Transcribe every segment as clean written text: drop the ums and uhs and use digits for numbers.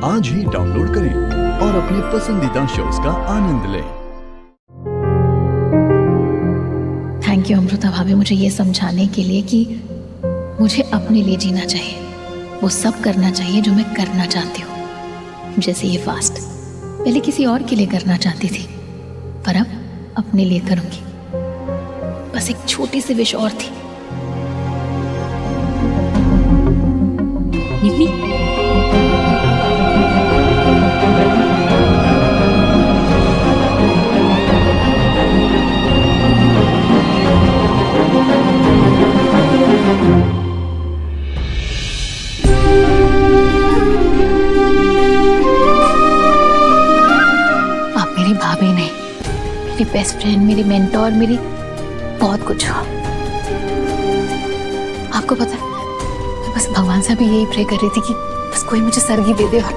आज ही डाउनलोड करें और अपने पसंदीदा शोज का आनंद लें। थैंक यू अमृता भाभी, मुझे ये समझाने के लिए कि मुझे अपने लिए जीना चाहिए, वो सब करना चाहिए जो मैं करना चाहती हूँ। जैसे ये फास्ट पहले किसी और के लिए करना चाहती थी, पर अब अपने लिए करूंगी। बस एक छोटी सी विश और थी। आप मेरी भाभी नहीं, मेरी बेस्ट फ्रेंड, मेरी मेंटोर, मेरी बहुत कुछ हो। आपको पता है, मैं बस भगवान से भी यही प्रे कर रही थी कि बस कोई मुझे सरगी दे दे, और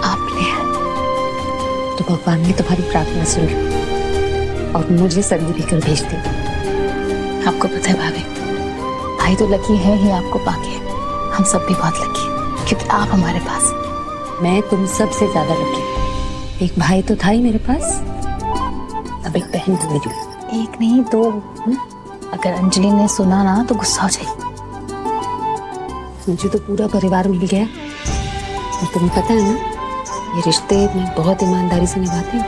आपने। तो भगवान ने तुम्हारी प्रार्थना सुन ली और मुझे सरगी देकर भेज दी। आपको पता है भाभी, भाई तो लकी है ही आपको पाके, हम सब भी बहुत लकी हैं क्योंकि आप हमारे पास। मैं तुम सबसे ज्यादा लकी। एक भाई तो था ही मेरे पास, अब एक बहन हो गई। एक नहीं दो। अगर अंजलि ने सुना ना तो गुस्सा हो जाएगी। मुझे तो पूरा परिवार मिल गया और तुम्हें पता है ना, ये रिश्ते मैं बहुत ईमानदारी से निभाती हूँ।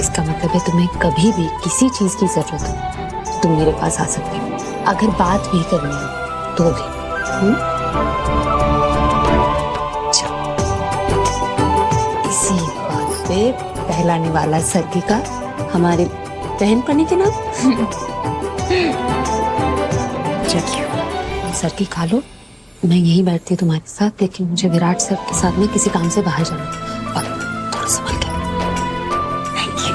इसका मतलब है तुम्हें कभी भी किसी चीज की जरूरत हो तुम मेरे पास आ सकते हो, अगर बात भी करनी हो तो भी। इसी बात पे कहलाने वाला सरगी का हमारे बहन पने के नाम। सरगी खा लो, मैं यहीं बैठती हूँ तुम्हारे साथ, लेकिन मुझे विराट सर के साथ में किसी काम से बाहर जाना है और थोड़ा संभल के। Thank you.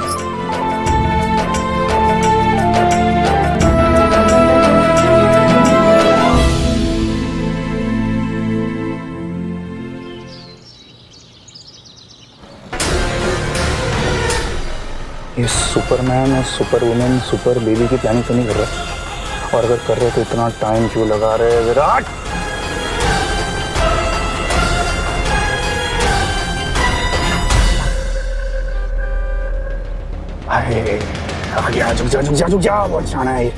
ये सुपरमैन और सुपर वुमेन सुपर बेबी की प्लानिंग तो नहीं कर रहा, और अगर कर रहे तो इतना टाइम क्यों लगा रहे हैं विराट? अरे आ गया, झुक जा झुक जा झुक जा, बहुत जाना है ये।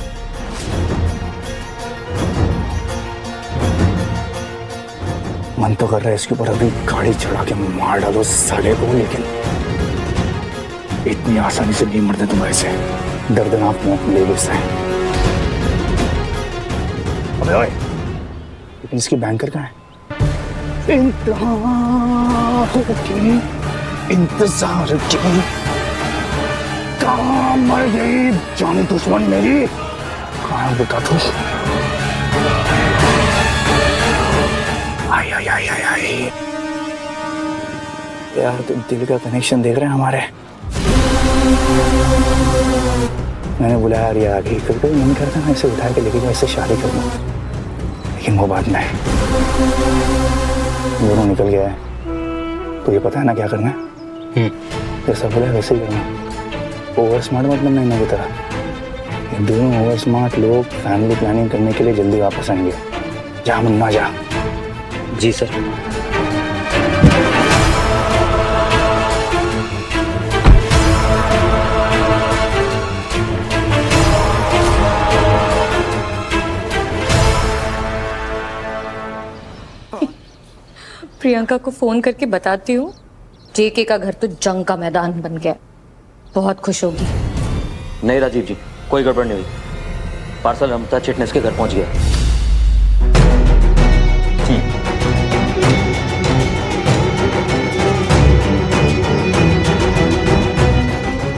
मन तो कर रहा है इसके ऊपर अभी गाड़ी चढ़ा के मार डालो साले को, लेकिन इतनी आसानी से नहीं मरते तुम ऐसे, दर्दनाक मौत मिलेगी इससे। अबे ओए, लेकिन इसकी बैंकर कहाँ है? इंतजार की कहाँ मर गई जाने दुश्मन मेरी? कहाँ बता तू? आई आई आई आई आई यार, तो दिल का कनेक्शन देख रहे हैं हमारे। मैंने बुलाया रिया आ गई। कभी कभी मन करता है इसे उठा के लेके जाऊं, इससे शादी कर लूं, लेकिन वो बात नहीं। दोनों निकल गया है तो ये पता है ना क्या करना है। जैसा बोला वैसे ही करना। ओवर स्मार्ट मत बनना इन्हों की तरह। ये दोनों ओवर स्मार्ट लोग फैमिली प्लानिंग करने के लिए जल्दी वापस आएंगे। जा मुन्ना जा। जी सर। प्रियंका को फोन करके बताती हूँ, जेके का घर तो जंग का मैदान बन गया। बहुत खुश होगी। नहीं राजीव जी, कोई गड़बड़ नहीं हुई। पार्सल अमृता चिटनेस के घर पहुंच गया।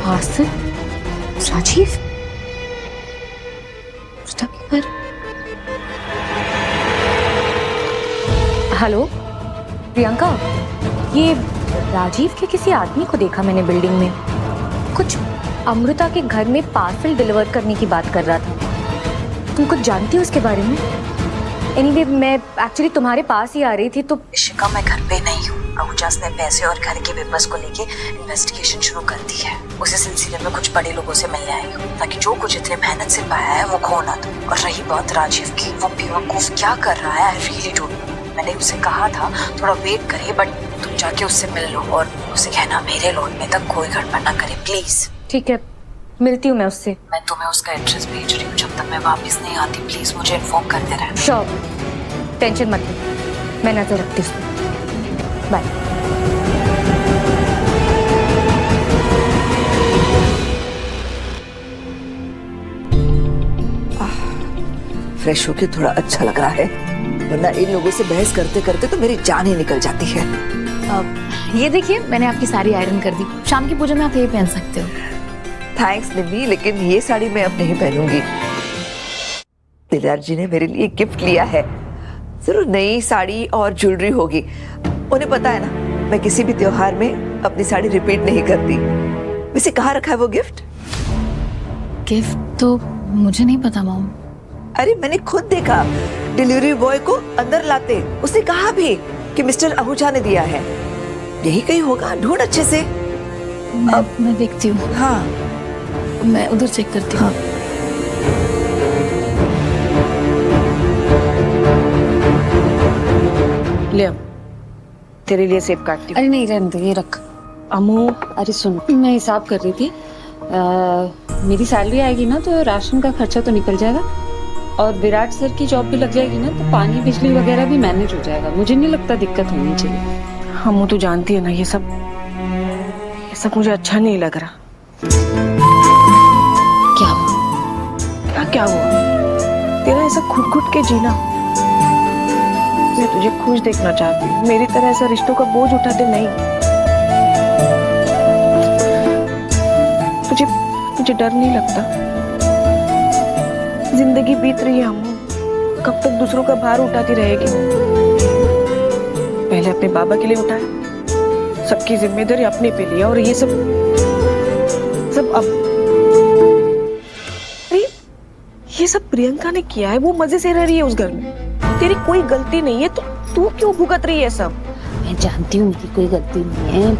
पार्सल राजीव? हेलो प्रियंका, ये राजीव के किसी आदमी को देखा मैंने बिल्डिंग में, कुछ अमृता के घर में पार्सल डिलीवर करने की बात कर रहा था। तुम कुछ जानती हो उसके बारे में? एनीवे, मैं एक्चुअली तुम्हारे पास ही आ रही थी तो। शिका, मैं घर पे नहीं हूँ। अहुजास ने पैसे और घर के पेपर्स को लेके इन्वेस्टिगेशन शुरू कर दी है। उसी सिलसिले में कुछ बड़े लोगों से मिलने आई हूँ, ताकि जो कुछ इतने मेहनत से पाया है वो खो ना दो। और रही बात राजीव की, वो बेवकूफ क्या कर रहा है, आई रियली डोंट नो। मैंने उसे कहा था थोड़ा वेट करे, बट तुम जाके उससे मिल लो और उसे कहना मेरे लौटने तक कोई गड़बड़ ना करे प्लीज। ठीक है, मिलती हूँ मैं उससे। मैं तुम्हें उसका एड्रेस भेज रही हूँ, जब तक मैं वापस नहीं आती प्लीज मुझे इन्फॉर्म करते रहना। श्योर, टेंशन मत लो, मैं नजर रखती हूँ। बाय। फ्रेश होके थोड़ा अच्छा लग रहा है, वरना इन लोगों से बहस करते करते तो मेरी जान ही निकल जाती है। ये देखिए मैंने आपकी साड़ी आयरन कर दी, शाम की पूजा में आप ये पहन सकते हो। थैंक्स निम्मी, लेकिन ये साड़ी मैं अब नहीं पहनूंगी। दिलदार जी ने मेरे लिए गिफ्ट लिया है, जरूर नई साड़ी और ज्वेलरी होगी। उन्हें पता है ना मैं किसी भी त्योहार में अपनी साड़ी रिपीट नहीं करती। वैसे कहाँ रखा है वो गिफ्ट? गिफ्ट तो मुझे नहीं पता मॉम। अरे मैंने खुद देखा डिलीवरी बॉय को अंदर लाते, उसने कहा भी कि मिस्टर आहूजा ने दिया है। यही कहीं होगा, ढूंढ अच्छे से। मैं देखती हूँ। हाँ मैं उधर चेक करती हूँ। ले तेरे लिए सेब काटती हूँ। अरे नहीं रहने दो, ये रख। अमू, अरे सुन, मैं हिसाब कर रही थी, मेरी सैलरी आएगी ना तो राशन का खर्चा तो निकल जाएगा और विराट सर की जॉब भी लग जाएगी ना तो पानी बिजली वगैरह भी मैनेज हो जाएगा। मुझे नहीं लगता दिक्कत होनी चाहिए। अमू तो जानती है ना ये सब मुझे अच्छा नहीं लग रहा। क्या हुआ? क्या हुआ? तेरा ऐसा घुट के जीना। मैं तुझे खुश देखना चाहती हूँ, मेरी तरह ऐसा रिश्तों का बोझ उठाते नहीं। मुझे डर नहीं लगता। जिंदगी बीत रही है अम्मू, कब तक दूसरों का भार उठाती रहेगी? पहले अपने बाबा के लिए उठाया, सबकी जिम्मेदारी अपने पे लिया और ये सब अब अरे ये सब प्रियंका ने किया है। वो मजे से रह रही है उस घर में, तेरी कोई गलती नहीं है, तो तू क्यों भुगत रही है सब? मैं जानती हूँ मेरी कोई गलती नहीं है।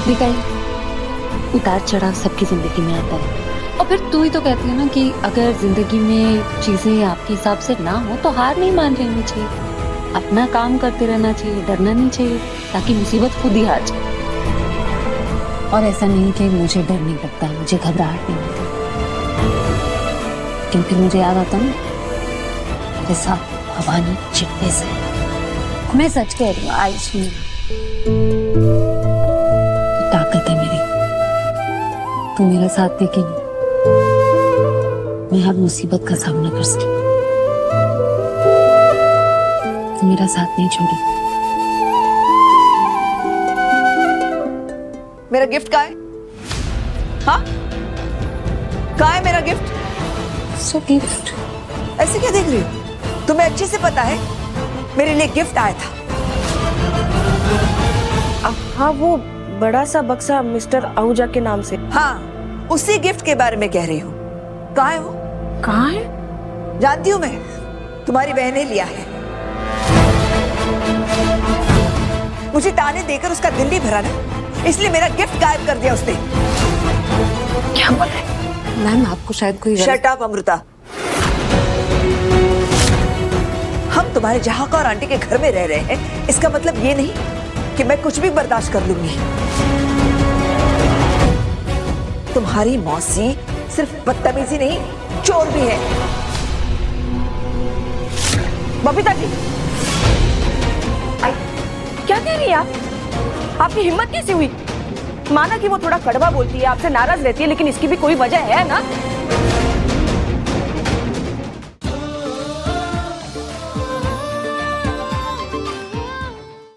दिखाई उतार चढ़ाव सबकी जिंदगी में आता है और फिर तू ही तो कहती है ना कि अगर जिंदगी में चीजें आपके हिसाब से ना हो तो हार नहीं मान लेनी चाहिए, अपना काम करते रहना चाहिए, डरना नहीं चाहिए, ताकि मुसीबत खुद ही आ जाए। और ऐसा नहीं कि मुझे डर नहीं लगता, मुझे घबराहट नहीं होती, लेकिन फिर मुझे याद आता ना मेरे साथ भवानी चिट्टे से। मैं सच कह रही हूँ, आयुष्मी ताकत है मेरी, तू मेरा साथ देगी, मैं हर मुसीबत का सामना कर सकती। तू मेरा साथ नहीं छोड़ी। मेरा गिफ्ट कहाँ है? हाँ कहाँ है मेरा गिफ्ट? सो गिफ्ट ऐसे क्या देख रही हो? तुम्हें अच्छे से पता है मेरे लिए गिफ्ट आया था। हाँ, वो बड़ा सा बक्सा मिस्टर आहूजा के नाम से। हाँ उसी गिफ्ट के बारे में कह रही हूँ। कहाँ है वो? कहाँ है? जानती हूँ मैं, तुम्हारी बहन ने लिया है। मुझे ताने देकर उसका दिल नहीं भरा ना, इसलिए मेरा गिफ्ट गायब कर दिया उसने। क्या बोला? मैम आपको शायद कोई शट अप अमृता। हम तुम्हारे जहाका और आंटी के घर में रह रहे हैं, इसका मतलब ये नहीं कि मैं कुछ भी बर्दाश्त कर लूंगी। तुम्हारी मौसी सिर्फ बदतमीजी नहीं, चोर भी है। बबीता जी, क्या कह रही है आप? आपकी हिम्मत कैसे हुई? माना कि वो थोड़ा कड़वा बोलती है, आपसे नाराज रहती है, लेकिन इसकी भी कोई वजह है ना?